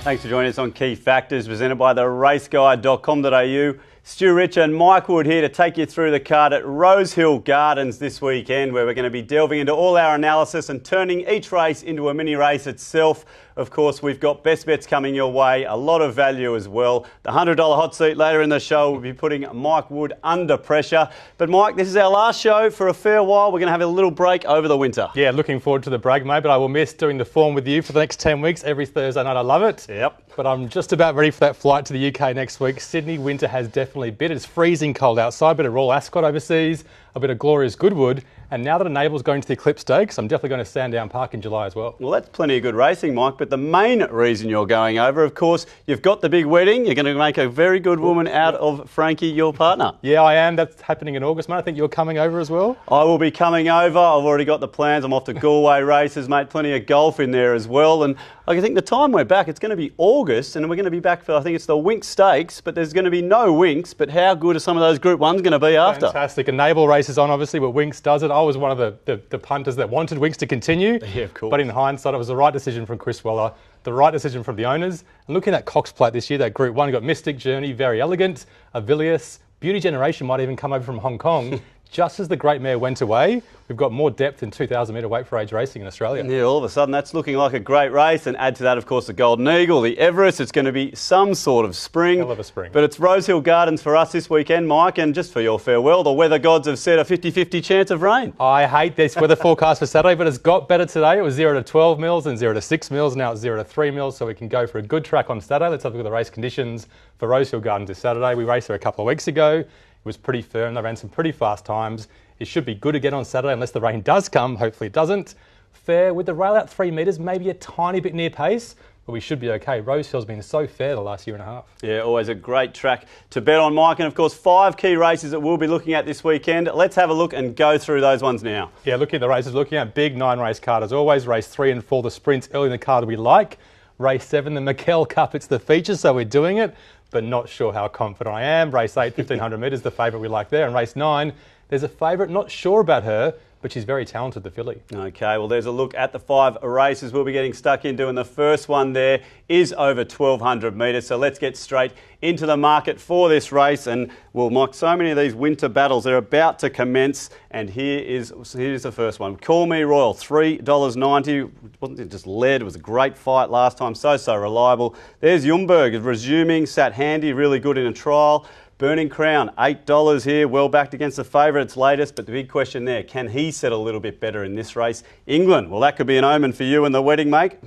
Thanks for joining us on Key Factors, presented by the raceguide.com.au. Stu Rich and Mike Wood here to take you through the card at Rosehill Gardens this weekend, where we're going to be delving into all our analysis and turning each race into a mini race itself. Of course, we've got best bets coming your way, a lot of value as well. The $100 hot seat later in the show will be putting Mike Wood under pressure. But Mike, this is our last show for a fair while. We're going to have a little break over the winter. Yeah, looking forward to the break, mate, but I will miss doing the form with you for the next 10 weeks every Thursday night. I love it. Yep. But I'm just about ready for that flight to the UK next week. Sydney winter has definitely bit. It's freezing cold outside, a bit of Royal Ascot overseas, a bit of glorious Goodwood. And now that Enable's going to the Eclipse Stakes, I'm definitely going to Sandown Park in July as well. Well, that's plenty of good racing, Mike. But the main reason you're going over, of course, you've got the big wedding. You're going to make a very good woman out of Frankie, your partner. Yeah, I am. That's happening in August, mate. I think you're coming over as well. I will be coming over. I've already got the plans. I'm off to Galway races, mate. Plenty of golf in there as well. And I think the time we're back, it's going to be August, and we're going to be back for, I think it's the Winx Stakes, but there's going to be no Winx. But how good are some of those Group 1s going to be after? Fantastic. Enable races on, obviously, but Winx does it. I was one of the punters that wanted Winx to continue. Yeah, of course. But in hindsight, it was the right decision from Chris Waller, the right decision from the owners. And looking at Cox Plate this year, that Group 1, got Mystic Journey, Very Elegant, Avilius, Beauty Generation might even come over from Hong Kong. Just as the Great Mare went away, we've got more depth in 2,000 metre weight for age racing in Australia. Yeah, all of a sudden that's looking like a great race. And add to that, of course, the Golden Eagle, the Everest. It's going to be some sort of spring. Hell of a spring. But it's Rosehill Gardens for us this weekend, Mike. And just for your farewell, the weather gods have said a 50-50 chance of rain. I hate this weather forecast for Saturday, but it's got better today. It was 0 to 12 mils and 0 to 6 mils. Now it's 0 to 3 mils, so we can go for a good track on Saturday. Let's have a look at the race conditions for Rosehill Gardens this Saturday. We raced there a couple of weeks ago. It was pretty firm. They ran some pretty fast times. It should be good again on Saturday unless the rain does come. Hopefully it doesn't. Fair with the rail out 3 metres, maybe a tiny bit near pace, but we should be okay. Rosehill's been so fair the last year and a half. Yeah, always a great track to bet on, Mike. And of course, 5 key races that we'll be looking at this weekend. Let's have a look and go through those ones now. Yeah, looking at the races, looking at big 9-race card as always. Race 3 and 4, the sprints early in the card we like. Race 7, the McKell Cup, it's the feature, so we're doing it, but not sure how confident I am. Race 8, 1,500 metres, the favourite we like there. And race 9, there's a favourite, not sure about her, but she's very talented, the filly. Okay, well, there's a look at the 5 races we'll be getting stuck into, and the first one there is over 1,200 metres. So let's get straight into the market for this race. And, well, Mike, so many of these winter battles, they're about to commence. And here's the first one. Call Me Royal, $3.90. Wasn't it just led? It was a great fight last time, so reliable. There's Jumberg, resuming, sat handy, really good in a trial. Burning Crown, $8 here, well backed against the favourite, its latest. But the big question there, can he set a little bit better in this race? England, well, that could be an omen for you and the wedding, mate.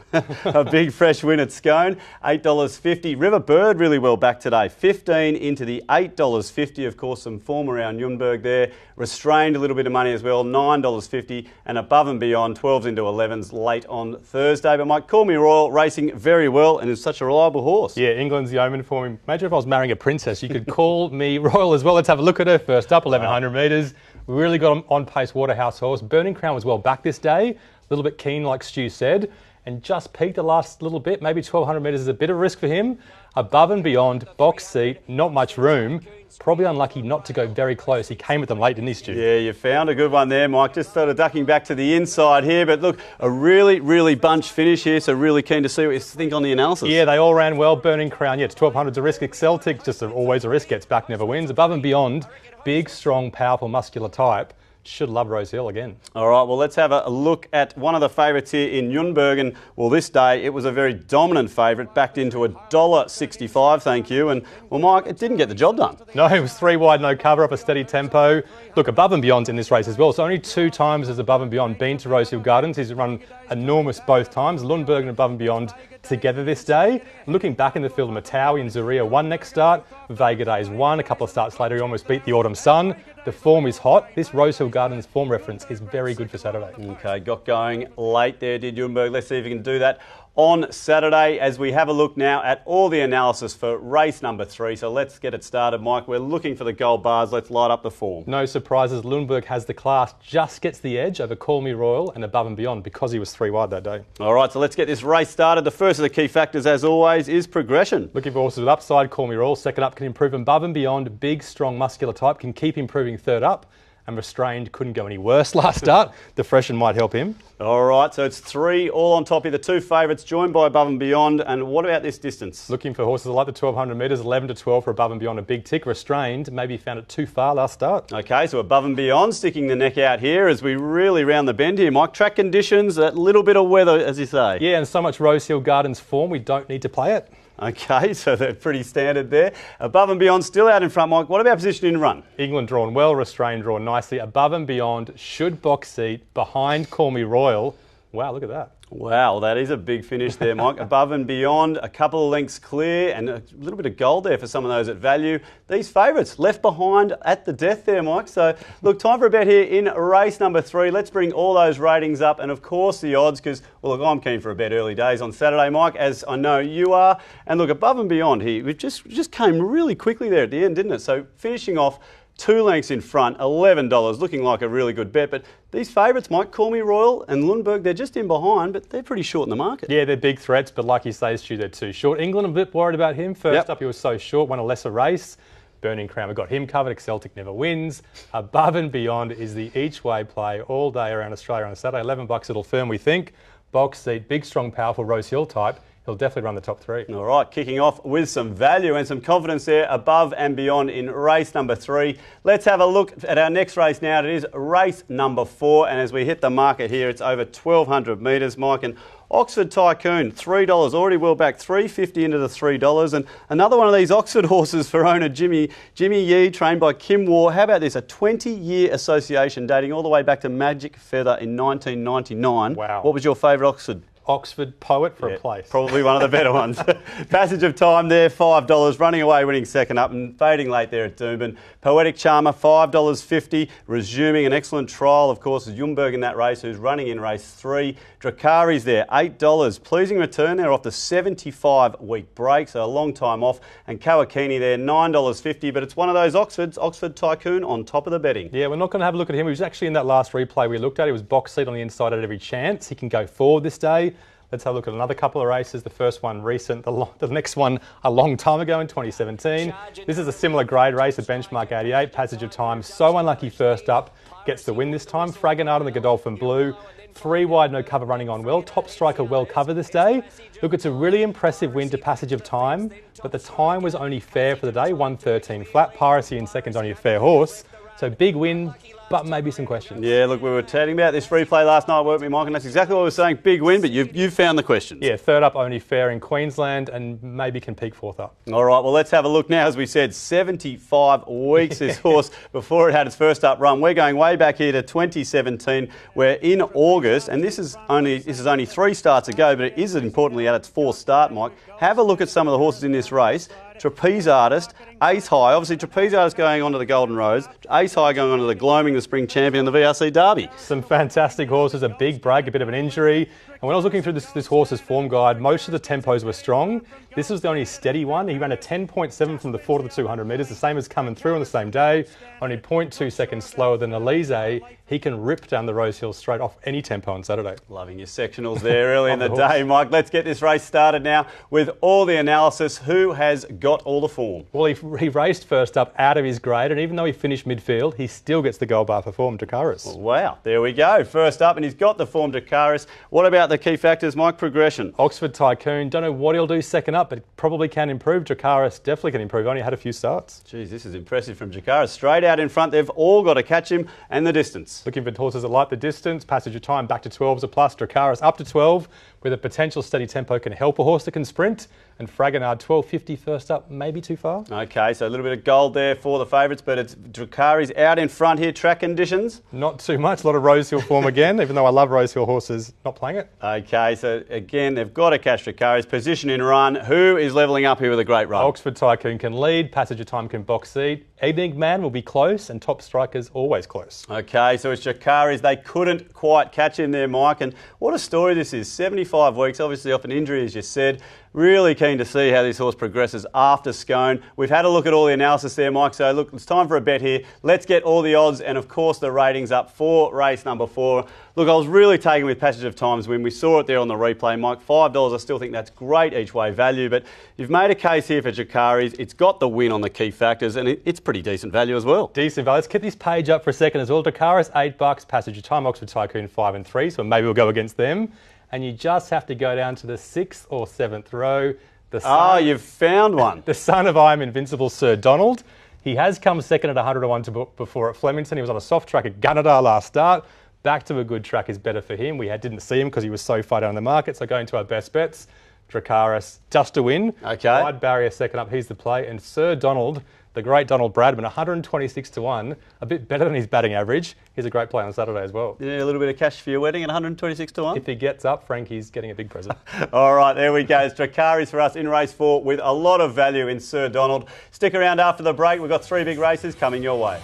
A big fresh win at Scone, $8.50. River Bird really well backed today, 15 into the $8.50. Of course, some form around Nürnberg there. Restrained a little bit of money as well, $9.50. And above and beyond, 12s into 11s late on Thursday. But Mike, Call Me Royal, racing very well and is such a reliable horse. Yeah, England's the omen for me. Imagine if I was marrying a princess, you could call Me Royal as well. Let's have a look at her first up, 1,100 metres. We really got on pace Waterhouse horse. Burning Crown was well back this day, a little bit keen like Stu said, and just peaked the last little bit. Maybe 1,200 metres is a bit of risk for him. Above and beyond, box seat, not much room. Probably unlucky not to go very close. He came at them late, didn't he, Stu? Yeah, you found a good one there, Mike. Just sort of ducking back to the inside here. But look, a really bunched finish here, so really keen to see what you think on the analysis. Yeah, they all ran well. Burning Crown, yeah, it's 1,200's a risk. Celtic, just always a risk, gets back, never wins. Above and beyond, big, strong, powerful, muscular type. Should love Rosehill again. All right, well, let's have a look at one of the favourites here in Nürnberg. And, well, this day it was a very dominant favourite, backed into $1.65, thank you. And, well, Mike, it didn't get the job done. No, it was 3 wide, no cover, up a steady tempo. Look, Above and Beyond's in this race as well. So only 2 times has Above and Beyond been to Rosehill Gardens. He's run enormous both times. Lundberg and Above and Beyond together this day. Looking back in the field, Matawi and Zuria won next start. Vega Days won. A couple of starts later, he almost beat the Autumn Sun. The form is hot. This Rosehill Gardens form reference is very good for Saturday. Okay, got going late there, did Jumberg. Let's see if he can do that on Saturday as we have a look now at all the analysis for race number 3. So let's get it started, Mike. We're looking for the gold bars. Let's light up the form. No surprises. Lundberg has the class, just gets the edge over Call Me Royal and Above and Beyond because he was 3 wide that day. All right, so let's get this race started. The first of the key factors, as always, is progression. Looking for horses with upside. Call Me Royal. Second up can improve Above and Beyond. Big, strong, muscular type can keep improving third up. and Restrained couldn't go any worse last start. The freshen might help him. All right, so it's 3 all on top here. The 2 favourites joined by Above and Beyond. And what about this distance? Looking for horses like the 1200 metres, 11 to 12 for Above and Beyond, a big tick. Restrained, maybe found it too far last start. Okay, so Above and Beyond sticking the neck out here as we really round the bend here, Mike. Track conditions, a little bit of weather, as you say. Yeah, and so much Rosehill Gardens form, we don't need to play it. Okay, so they're pretty standard there. Above and Beyond still out in front, Mike. What about position in run? England drawn well, Restrained drawn nicely. Above and Beyond should box seat behind Call Me Royal. Wow, look at that. Wow, that is a big finish there, Mike. Above and Beyond, a couple of lengths clear and a little bit of gold there for some of those at value. These favourites left behind at the death there, Mike. So, look, time for a bet here in race number 3. Let's bring all those ratings up and, of course, the odds because, well, look, I'm keen for a bet early days on Saturday, Mike, as I know you are. And, look, Above and Beyond here, we just came really quickly there at the end, didn't it? So, finishing off 2 lengths in front, $11, looking like a really good bet. But these favourites, Mike, Call Me Royal and Lundberg, they're just in behind, but they're pretty short in the market. Yeah, they're big threats, but like you say, Stu, they're too short. England, a bit worried about him. First up, he was so short, won a lesser race. Burning Crown, we got him covered. Celtic never wins. Above and Beyond is the each-way play all day around Australia on a Saturday. $11, it'll firm, we think. Box seat, big, strong, powerful Rosehill type. He'll definitely run the top 3. All right, kicking off with some value and some confidence there, Above and Beyond in race number 3. Let's have a look at our next race now. It is race number 4, and as we hit the market here, it's over 1,200 metres, Mike. And Oxford Tycoon, $3, already well back, $3.50 into the $3. And another one of these Oxford horses for owner Jimmy Yee, trained by Kim Waugh. How about this? A 20-year association dating all the way back to Magic Feather in 1999. Wow. What was your favourite Oxford? Oxford Poet for a place. Probably one of the better ones. Passage of Time there, $5, running away, winning second up and fading late there at Doomben. Poetic Charmer, $5.50, resuming an excellent trial, of course, is Jumberg in that race, who's running in race 3. Dracari's there, $8. Pleasing return there off the 75-week break, so a long time off. And Kawakini there, $9.50, but it's one of those Oxford Tycoon on top of the betting. Yeah, we're not going to have a look at him. He was actually in that last replay we looked at. He was box seat on the inside at every chance. He can go forward this day. Let's have a look at another couple of races. The first one recent, the next one a long time ago in 2017. This is a similar grade race, a benchmark 88, Passage of Time. So unlucky first up, gets the win this time. Fragonard on the Godolphin Blue. 3 wide, no cover running on well. Top Striker well covered this day. Look, it's a really impressive win to Passage of Time, but the time was only fair for the day, 1:13 flat. Piracy in second's only a fair horse. So big win, but maybe some questions. Yeah, look, we were chatting about this replay last night, weren't we, Mike? And that's exactly what we were saying. Big win, but you've found the questions. Yeah, third up only fair in Queensland and maybe can peak fourth up. All right, well, let's have a look now. As we said, 75 weeks this horse before it had its first up run. We're going way back here to 2017. We're in August, and this is only 3 starts ago, but it is importantly at its 4th start, Mike. Have a look at some of the horses in this race. Trapeze Artist, Ace High. Obviously, Trapeze Artist going on to the Golden Rose. Ace High going on to the Gloaming, the Spring Champion, the VRC Derby. Some fantastic horses, a big break, a bit of an injury. And when I was looking through this horse's form guide, most of the tempos were strong. This was the only steady one. He ran a 10.7 from the 4 to the 200 metres, the same as coming through on the same day. Only 0.2 seconds slower than Elise. He can rip down the Rosehill straight off any tempo on Saturday. Loving your sectionals there early in the day, Mike. Let's get this race started now with all the analysis. Who has got all the form? Well, he raced first up out of his grade, and even though he finished midfield, he still gets the gold bar for form, Dracaris. Wow, there we go. First up, and he's got the form, Dracaris. What about the key factors, Mike? Progression. Oxford Tycoon, don't know what he'll do second up, but probably can improve. Dracaris definitely can improve. Only had a few starts. Geez, this is impressive from Dracaris. Straight out in front. They've all got to catch him, and the distance. Looking for horses that like the distance. Passage of Time back to 12s a plus. Dracaris up to 12 with a potential steady tempo can help a horse that can sprint. And Fragonard 12.50 first up, maybe too far. Okay, so a little bit of gold there for the favourites, but it's Dracari's out in front here. Track conditions? Not too much. A lot of Rosehill form again, even though I love Rosehill horses, not playing it. Okay, so again, they've got to catch Dracari's position in run. Who is levelling up here with a great run? Oxford Tycoon can lead. Passage of Time can box seat. Evening Man will be close, and Top Striker's always close. Okay, so it's Dracari's. They couldn't quite catch him there, Mike. And what a story this is. 75 weeks, obviously off an injury, as you said. Really keen to see how this horse progresses after Scone. We've had a look at all the analysis there, Mike. So, look, it's time for a bet here. Let's get all the odds and, of course, the ratings up for race number 4. Look, I was really taken with Passage of Time's win. We saw it there on the replay, Mike. $5, I still think that's great each way value, but you've made a case here for Jakaris. It's got the win on the key factors, and it's pretty decent value as well. Decent value. Let's keep this page up for a second as well. Jakaris, $8. Passage of Time, Oxford Tycoon, 5 and 3, so maybe we'll go against them. And you just have to go down to the 6th or 7th row. You've found one. The son of I Am Invincible, Sir Donald. He has come second at 100-1 before at Flemington. He was on a soft track at Gunnedah last start. Back to a good track is better for him. We didn't see him because he was so far down in the market. So going to our best bets, Jakaris, just to win. Okay. Wide barrier second up, he's the play. And Sir Donald, the great Donald Bradman, 126-1, a bit better than his batting average. He's a great play on Saturday as well. Yeah, a little bit of cash for your wedding at 126-1. If he gets up, Frankie's getting a big present. All right, there we go. It's Jakaris for us in race 4 with a lot of value in Sir Donald. Stick around after the break. We've got 3 big races coming your way.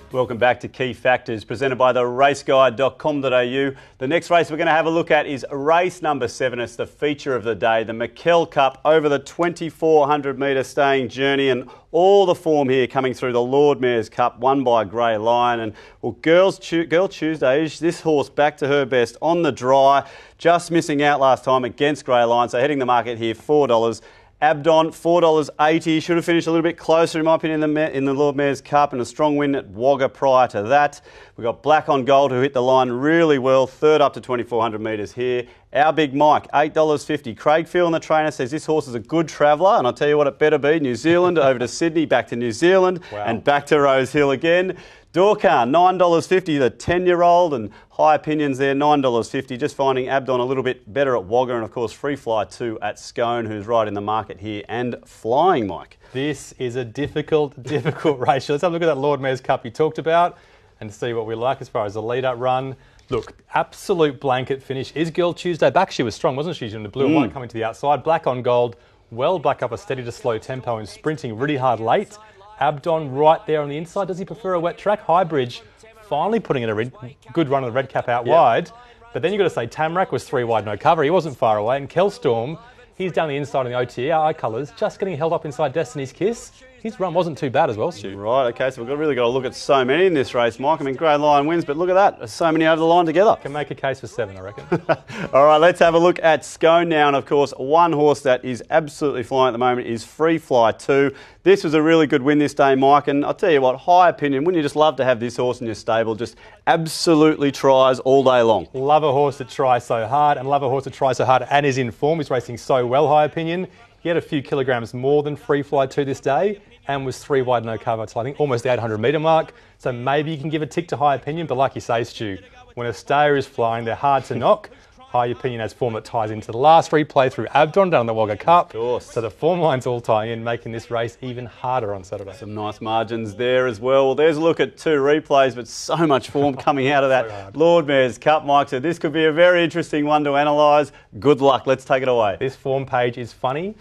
Welcome back to Key Factors, presented by the raceguide.com.au. The next race we're going to have a look at is race number 7. It's the feature of the day, the McKell Cup over the 2,400 metre staying journey, and all the form here coming through the Lord Mayor's Cup, won by Grey Lion. And well, Girl Tuesday, is this horse back to her best on the dry, just missing out last time against Grey Lion, so heading the market here, $4. Abdon, $4.80. Should have finished a little bit closer, in my opinion, in the Lord Mayor's Cup, and a strong win at Wagga prior to that. We've got Black on Gold, who hit the line really well, third up to 2,400 metres here. Our Big Mike, $8.50. Craig Phelan, the trainer, says this horse is a good traveller, and I'll tell you what it better be. New Zealand, over to Sydney, back to New Zealand, and back to Rosehill again. Dorkan, $9.50, the 10-year-old, and high opinions there, $9.50. Just finding Abdon a little bit better at Wagga, and of course Free Fly 2 at Scone, who's right in the market here and flying, Mike. This is a difficult race. Let's have a look at that Lord Mayor's Cup you talked about and see what we like as far as the lead-up run. Look, absolute blanket finish. Is Girl Tuesday back? She was strong, wasn't she? In the blue and white coming to the outside. Black on Gold, well back up a steady to slow tempo and sprinting really hard late. Abdon right there on the inside. Does he prefer a wet track? Highbridge finally putting in a good run of the red cap out wide. But then you've got to say Tamarack was 3 wide, no cover. He wasn't far away. And Kelstorm, he's down the inside in the OTA colours, just getting held up inside Destiny's Kiss. His run wasn't too bad as well, Stu. Right, okay, so we've really got to look at so many in this race, Mike. I mean, Grey Lion wins, but look at that. There's so many over the line together. Can make a case for 7, I reckon. All right, let's have a look at Scone now. And, of course, one horse that is absolutely flying at the moment is Free Fly 2. This was a really good win this day, Mike. And I'll tell you what, high opinion, wouldn't you just love to have this horse in your stable? Just absolutely tries all day long. Love a horse that tries so hard, and love a horse that tries so hard and is in form. He's racing so well, high opinion. He had a few kilograms more than Free Fly 2 this day and was 3 wide, no cover till I think almost the 800 metre mark. So maybe you can give a tick to high opinion, but like you say, Stu, when a stayer is flying, they're hard to knock. High opinion has form that ties into the last replay through Abdon down the Wagga Cup. Of course. So the form lines all tie in, making this race even harder on Saturday. Some nice margins there as well. Well, there's a look at 2 replays, but so much form coming out of that Lord Mayor's Cup, Mike. So this could be a very interesting one to analyse. Good luck. Let's take it away. This form page is funny.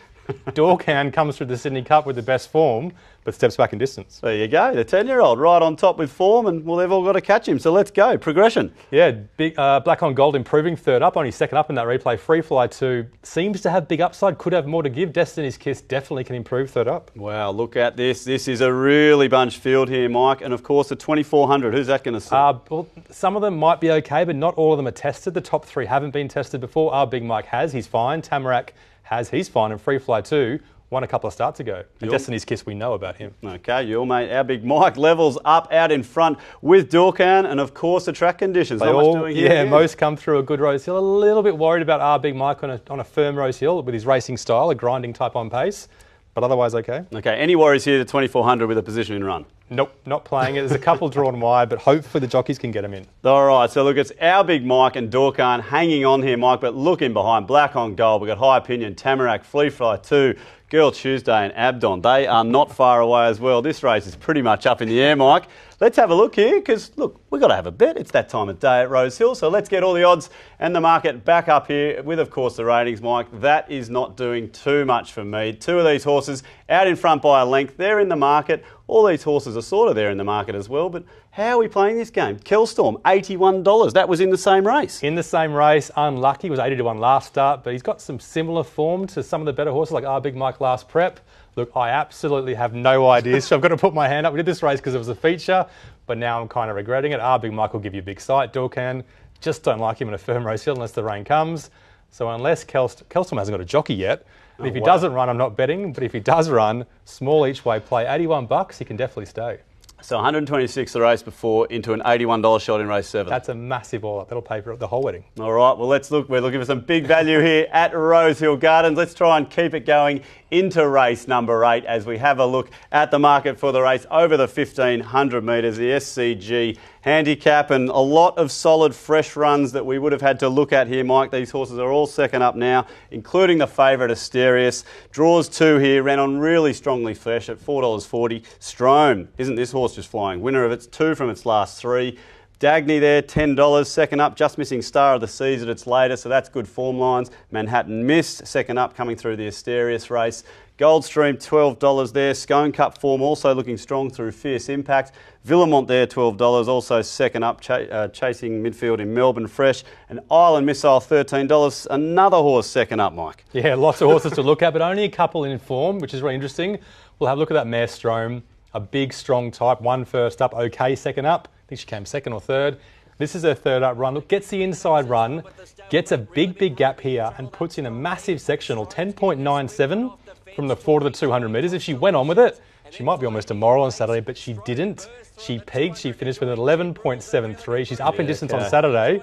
Dorkan comes through the Sydney Cup with the best form, but steps back in distance. There you go, the 10-year-old right on top with form, and well, they've all got to catch him. So let's go, progression. Yeah, big Black on Gold improving, third up, only second up in that replay. Free Fly 2 seems to have big upside, could have more to give. Destiny's Kiss definitely can improve, third up. Wow, look at this. This is a really bunched field here, Mike, and of course the 2,400. Who's that going to see? Well, some of them might be okay, but not all of them are tested. The top 3 haven't been tested before. Our Big Mike has, he's fine. Tamarack has, he's fine, and Free Fly 2 won a couple of starts ago. And Destiny's Kiss, we know about him. Okay, your mate, our Big Mike, levels up out in front with Dorkan, and of course the track conditions. Most come through a good Rosehill. A little bit worried about our Big Mike on a firm Rosehill with his racing style, a grinding type on pace, but otherwise okay. Okay, any worries here, the 2,400 with a position in run? Nope, not playing it. There's a couple drawn wide, but hopefully the jockeys can get them in. All right, so look, it's our Big Mike and Dorkan hanging on here, Mike, but looking behind, Black on Gold. We've got High Opinion, Tamarack, Free Fly 2, Girl Tuesday and Abdon. They are not far away as well. This race is pretty much up in the air, Mike. let's have a look here because, look, we've got to have a bet. It's that time of day at Rosehill. So let's get all the odds and the market back up here with, of course, the ratings, Mike. That is not doing too much for me. Two of these horses out in front by a length. They're in the market. All these horses are sort of there in the market as well, but how are we playing this game? Kelstorm, $81. That was in the same race. In the same race, unlucky, was 80 to 1 last start, but he's got some similar form to some of the better horses like Big Mike last prep. Look, I absolutely have no idea, so I've got to put my hand up. We did this race because it was a feature, but now I'm kind of regretting it. Big Mike will give you a big sight. Dorcan, just don't like him in a firm Rosehill unless the rain comes. So unless Kelstorm hasn't got a jockey yet, and if he doesn't run, I'm not betting, but if he does run, small each way play, $81, he can definitely stay. So 126 the race before into an $81 shot in race 7. That's a massive all up. That'll pay for the whole wedding. All right, well, let's look. We're looking for some big value here at Rosehill Gardens. Let's try and keep it going into race number 8 as we have a look at the market for the race over the 1,500 metres, the SCG handicap, and a lot of solid fresh runs that we would have had to look at here, Mike. These horses are all second up now, including the favourite Asterius. Draws 2 here, ran on really strongly fresh at $4.40. Strome, isn't this horse just flying? Winner of its 2 from its last 3. Dagny there, $10, second up, just missing Star of the Seas at its latest, so that's good form lines. Manhattan Mist, second up, coming through the Asterius race. Goldstream, $12 there. Scone Cup form also looking strong through Fierce Impact. Villamont there, $12, also second up, chasing midfield in Melbourne Fresh. And Island Missile, $13. Another horse second up, Mike. Yeah, lots of horses to look at, but only a couple in form, which is really interesting. We'll have a look at that mare Strome, a big, strong type. One first up, okay, second up. I think she came second or third. This is her third up run. Look, gets the inside run, gets a big, big gap here and puts in a massive sectional, 10.97 from the 4 to the 200 metres. If she went on with it, she might be almost immoral on Saturday, but she didn't. She peaked. She finished with an 11.73. She's up in distance on Saturday.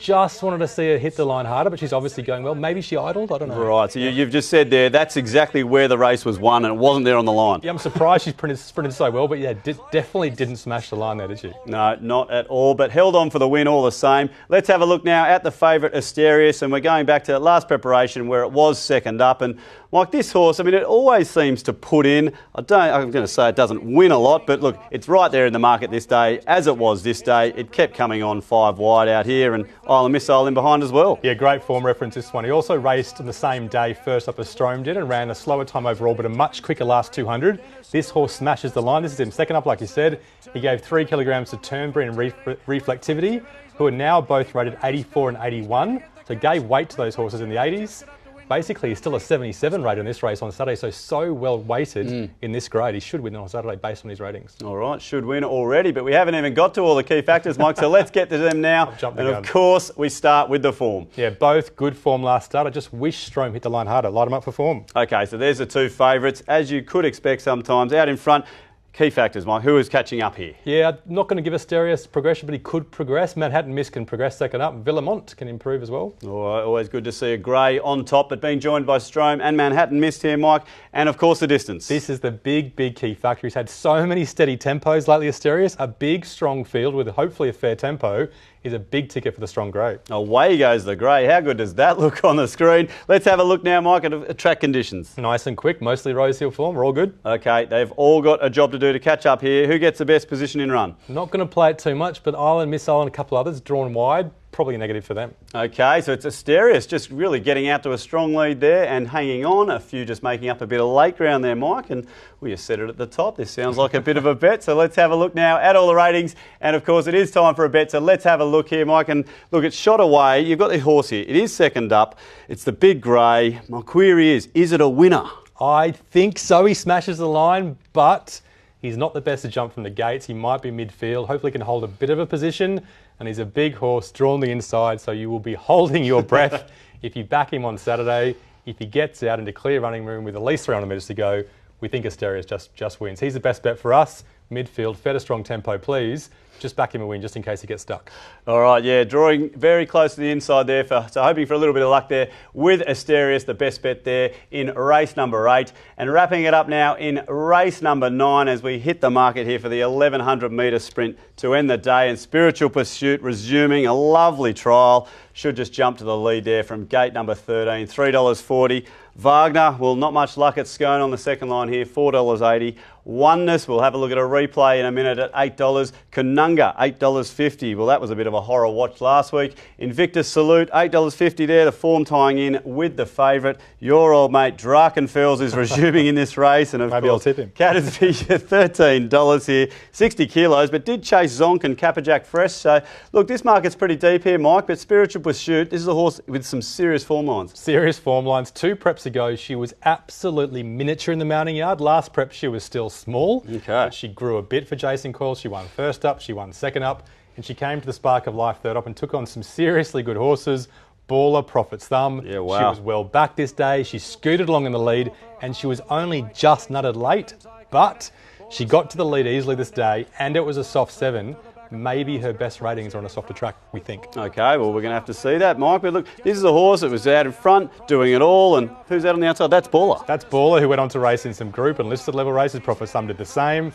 Just wanted to see her hit the line harder, but she's obviously going well. Maybe she idled, I don't know. Right, so you've just said there, that's exactly where the race was won and it wasn't there on the line. Yeah, I'm surprised she's sprinted so well, but yeah, definitely didn't smash the line there, did she? No, not at all, but held on for the win all the same. Let's have a look now at the favourite Asterius, and we're going back to last preparation where it was second up. And like this horse, I mean, it always seems to put in, I'm going to say it doesn't win a lot, but look, it's right there in the market this day, as it was this day. It kept coming on 5 wide out here, and Island Missile in behind as well. Yeah, great form reference this one. He also raced on the same day first up as Strome did and ran a slower time overall, but a much quicker last 200. This horse smashes the line. This is him second up, like you said. He gave 3 kilograms to Turnberry and Reflectivity, who are now both rated 84 and 81. So gave weight to those horses in the 80s. Basically, he's still a 77 rate in this race on Saturday, so well weighted in this grade. He should win on Saturday based on his ratings. All right, should win already, but we haven't even got to all the key factors, Mike, so let's get to them now. And of course, we start with the form. Yeah, both good form last start. I just wish Strome hit the line harder, light him up for form. Okay, so there's the 2 favourites. As you could expect sometimes, out in front. Key factors, Mike. Who is catching up here? Yeah, I'm not going to give Asterius progression, but he could progress. Manhattan Mist can progress second up. Villamont can improve as well. Always good to see a grey on top, but being joined by Strome and Manhattan Mist here, Mike. And of course, the distance. This is the big, big key factor. He's had so many steady tempos lately, Asterius. A big, strong field with hopefully a fair tempo is a big ticket for the strong grey. Away goes the grey. How good does that look on the screen? Let's have a look now, Mike, at track conditions. Nice and quick, mostly Rosehill form. We're all good. Okay, they've all got a job to do to catch up here. Who gets the best position in run? Not going to play it too much, but Island Missile and a couple others drawn wide. Probably a negative for them. Okay, so it's Asterius just really getting out to a strong lead there and hanging on. A few just making up a bit of late ground there, Mike. And you said it at the top. This sounds like a bit of a bet. So let's have a look now at all the ratings. And of course, it is time for a bet. So let's have a look here, Mike. And look, it's shot away. You've got the horse here. It is second up. It's the big grey. My query is it a winner? I think so. He smashes the line, but he's not the best to jump from the gates. He might be midfield. Hopefully he can hold a bit of a position. And he's a big horse drawn the inside, so you will be holding your breath if you back him on Saturday. If he gets out into clear running room with at least 300 metres to go, we think Asterius just wins. He's the best bet for us. Midfield, fair to strong tempo, please. just back him a win just in case he gets stuck. All right, yeah, drawing very close to the inside there, so hoping for a little bit of luck there with Asterius, the best bet there in race number 8. And wrapping it up now in race number 9 as we hit the market here for the 1100 metre sprint to end the day. And Spiritual Pursuit resuming a lovely trial. Should just jump to the lead there from gate number 13, $3.40. Wagner, well, not much luck at Scone on the second line here, $4.80. Oneness, we'll have a look at a replay in a minute at $8. Kanunga, $8.50. Well, that was a bit of a horror watch last week. Invictus Salute, $8.50 there. The form tying in with the favourite. Your old mate Drakenfels is resuming in this race. And of Maybe course, I'll tip him. Cattersby, $13 here, 60 kilos, but did chase Zonk and Capperjack Fresh. So, look, this market's pretty deep here, Mike, but Spiritual Pursuit, this is a horse with some serious form lines. Serious form lines. 2 preps ago, she was absolutely miniature in the mounting yard. Last prep, she was still small. Okay. But she grew a bit for Jason Coyle. She won first up, she won second up, and she came to the Spark of Life third up and took on some seriously good horses. Baller, Prophet's Thumb. Yeah, wow. She was well back this day. She scooted along in the lead, and she was only just nutted late, but she got to the lead easily this day, and it was a soft 7. Maybe her best ratings are on a softer track, we think. Okay, well, we're going to have to see that, Mike. But look, this is a horse that was out in front doing it all. And who's out on the outside? That's Baller. That's Baller, who went on to race in some group and listed level races. Prophet Thumb did the same.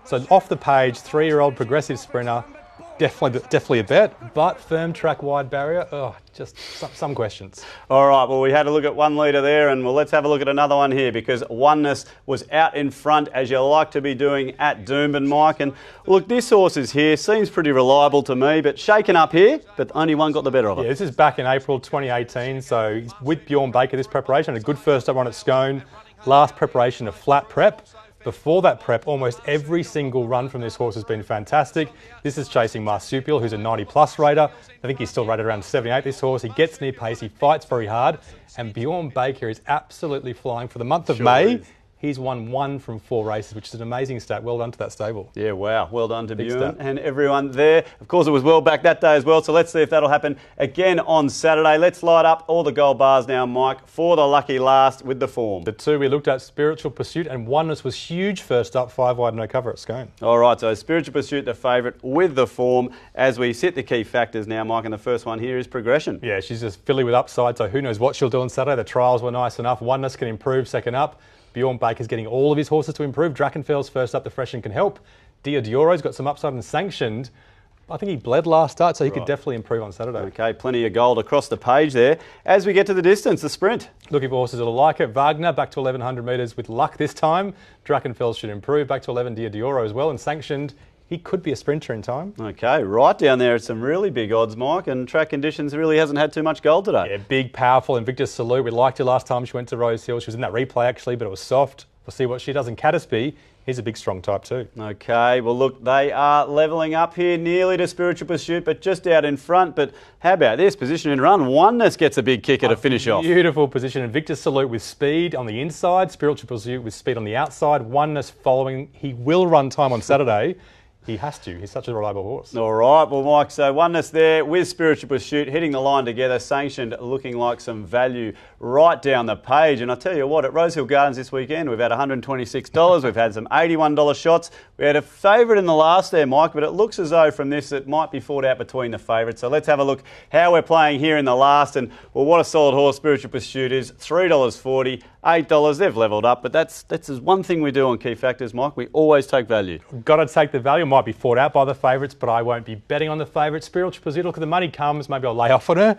So off the page, 3-year-old progressive sprinter. Definitely a bet, but firm track wide barrier, just some questions. All right, well, we had a look at one leader there, and well, let's have a look at another one here because Oneness was out in front, as you like to be doing at Doomben, Mike. And look, this horse is here, seems pretty reliable to me, but shaken up here, but only one got the better of it. Yeah, this is back in April 2018, so he's with Bjorn Baker, this preparation, a good first up run at Scone. Last preparation, a flat prep. Before that prep, almost every single run from this horse has been fantastic. This is chasing Marsupial, who's a 90-plus rater. I think he's still rated around 78, this horse. He gets near pace, he fights very hard, and Bjorn Baker is absolutely flying. For the month of May, he's won 1 from 4 races, which is an amazing stat. Well done to that stable. Yeah, wow. Well done to Bjorn and everyone there. Of course, it was well back that day as well, so let's see if that'll happen again on Saturday. Let's light up all the gold bars now, Mike, for the lucky last with the form. The 2 we looked at, Spiritual Pursuit, and Oneness was huge first up, 5 wide, no cover at Scone. All right, so Spiritual Pursuit, the favourite with the form. As we sit the key factors now, Mike, and the first one here is Progression. Yeah, she's just filly with upside, so who knows what she'll do on Saturday. The trials were nice enough. Oneness can improve second up. Bjorn Baker's getting all of his horses to improve. Drakenfels first up, the Freshen can help. Diodoro's got some upside and Sanctioned. I think he bled last start, so he could definitely improve on Saturday. Okay, plenty of gold across the page there. As we get to the distance, the sprint. Looking for horses that'll like it. Wagner back to 1100 metres with luck this time. Drakenfels should improve. Back to 11, Diodoro as well. And Sanctioned, he could be a sprinter in time. Okay, right down there at some really big odds, Mike, and track conditions really hasn't had too much gold today. Yeah, big, powerful Invictus Salute. We liked her last time she went to Rosehill. She was in that replay actually, but it was soft. We'll see what she does in Cattersby. He's a big, strong type too. Okay, well, look, they are levelling up here nearly to Spiritual Pursuit, but just out in front. But how about this? Position and run. Oneness gets a big kicker to finish off. Beautiful position. Invictus Salute with speed on the inside. Spiritual Pursuit with speed on the outside. Oneness following. He will run time on Saturday. He has to. He's such a reliable horse. All right. Well, Mike, so Oneness there with Spiritual Pursuit hitting the line together. Sanctioned looking like some value right down the page. And I tell you what, at Rosehill Gardens this weekend, we've had $126. We've had some $81 shots. We had a favourite in the last there, Mike, but it looks as though from this it might be fought out between the favourites. So let's have a look how we're playing here in the last. And, well, what a solid horse Spiritual Pursuit is. $3.40, $8. They've levelled up, but that's one thing we do on Key Factors, Mike. We always take value. Got to take the value. Might be fought out by the favourites, but I won't be betting on the favourites. Spiritual Pursuit, look, if the money comes, maybe I'll lay off on her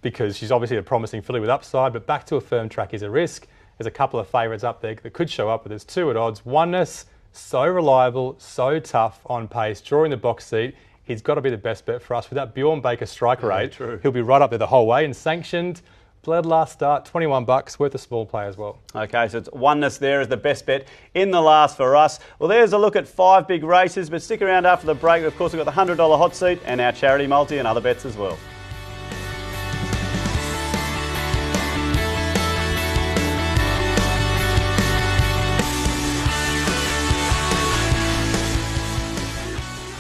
because she's obviously a promising filly with upside, but back to a firm track is a risk. There's a couple of favourites up there that could show up, but there's 2 at odds. Oneness, so reliable, so tough on pace, drawing the box seat. He's got to be the best bet for us. With that Bjorn Baker striker rate, he'll be right up there the whole way. And Sanctioned, bled last start, $21, worth a small play as well. Okay, so it's Oneness there as the best bet in the last for us. Well, there's a look at 5 big races, but stick around after the break. Of course, we've got the $100 hot seat and our charity multi and other bets as well.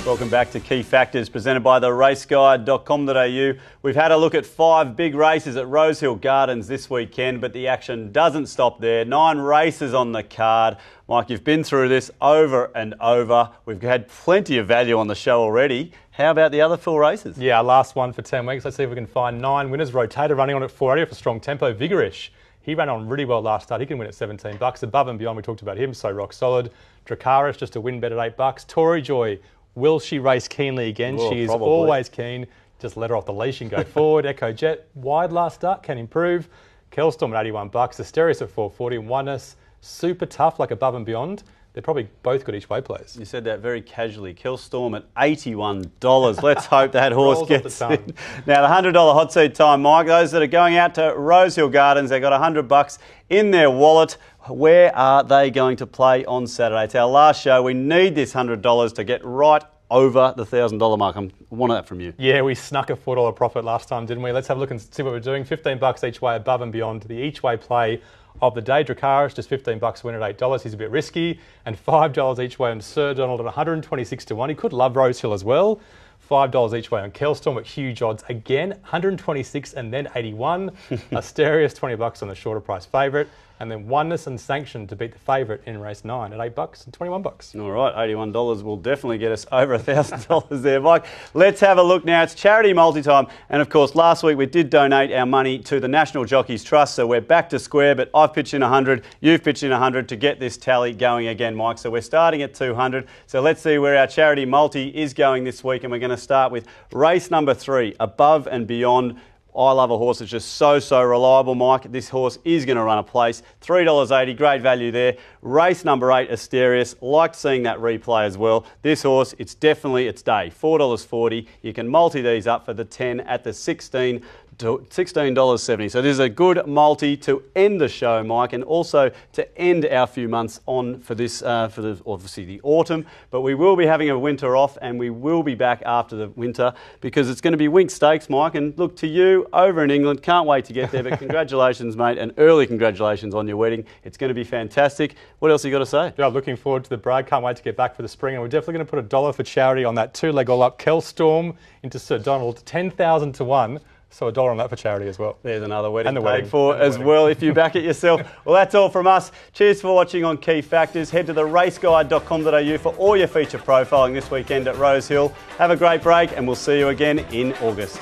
Welcome back to Key Factors, presented by the raceguide.com.au. We've had a look at 5 big races at Rosehill Gardens this weekend, but the action doesn't stop there. 9 races on the card. Mike, you've been through this over and over. We've had plenty of value on the show already. How about the other 4 races? Yeah, our last one for 10 weeks. Let's see if we can find 9 winners. Rotator running on at 480 for strong tempo. Vigorish, he ran on really well last start. He can win at $17. Above and Beyond, we talked about him, so rock solid. Dracaris, just a win bet at $8. Tory Joy, will she race keenly again? Well, she is probably. Always keen. Just let her off the leash and go forward. Echo Jet, wide last start, can improve. Kelstorm at $81. Asterius at $440. Oneness, super tough, like Above and Beyond. They're probably both good each way plays. You said that very casually. Killstorm at $81. Let's hope that horse gets in. Now, the $100 hot seat time, Mike. Those that are going out to Rosehill Gardens, they've got $100 in their wallet. Where are they going to play on Saturday? It's our last show. We need this $100 to get right over the $1,000 mark. I want that from you. Yeah, we snuck a $4 profit last time, didn't we? Let's have a look and see what we're doing. $15 each way, Above and Beyond. The each way play of the day. Dracaris, just $15 win at $8. He's a bit risky. And $5 each way on Sir Donald at 126 to 1. He could love Rosehill as well. $5 each way on Kelstorm at huge odds again. 126 and then 81. Asterius, $20 on the shorter price favourite. And then Oneness and Sanction to beat the favourite in race 9 at $8 and $21. All right, $81 will definitely get us over $1,000 there, Mike. Let's have a look now. It's charity multi-time. And of course, last week we did donate our money to the National Jockeys Trust. So we're back to square, but I've pitched in 100. You've pitched in 100 to get this tally going again, Mike. So we're starting at 200. So let's see where our charity multi is going this week. And we're going to start with race number 3, Above and Beyond. I love a horse that's just so reliable, Mike. This horse is going to run a place. $3.80, great value there. Race number 8, Asterius. Liked seeing that replay as well. This horse, it's definitely its day. $4.40. You can multi these up for the 10 at the $16. $16.70. So this is a good multi to end the show, Mike, and also to end our few months on for this, obviously the autumn. But we will be having a winter off, and we will be back after the winter because it's going to be Winx Stakes, Mike. And look, to you over in England, can't wait to get there. But congratulations, mate, and early congratulations on your wedding. It's going to be fantastic. What else have you got to say? Yeah, looking forward to the bride. Can't wait to get back for the spring. And we're definitely going to put $1 for charity on that 2-leg all up. Kelstorm into Sir Donald, 10,000 to 1. So $1 on that for charity as well. There's another wedding paid wedding for as well if you back it yourself. Well, that's all from us. Cheers for watching on Key Factors. Head to the raceguide.com.au for all your feature profiling this weekend at Rosehill. Have a great break and we'll see you again in August.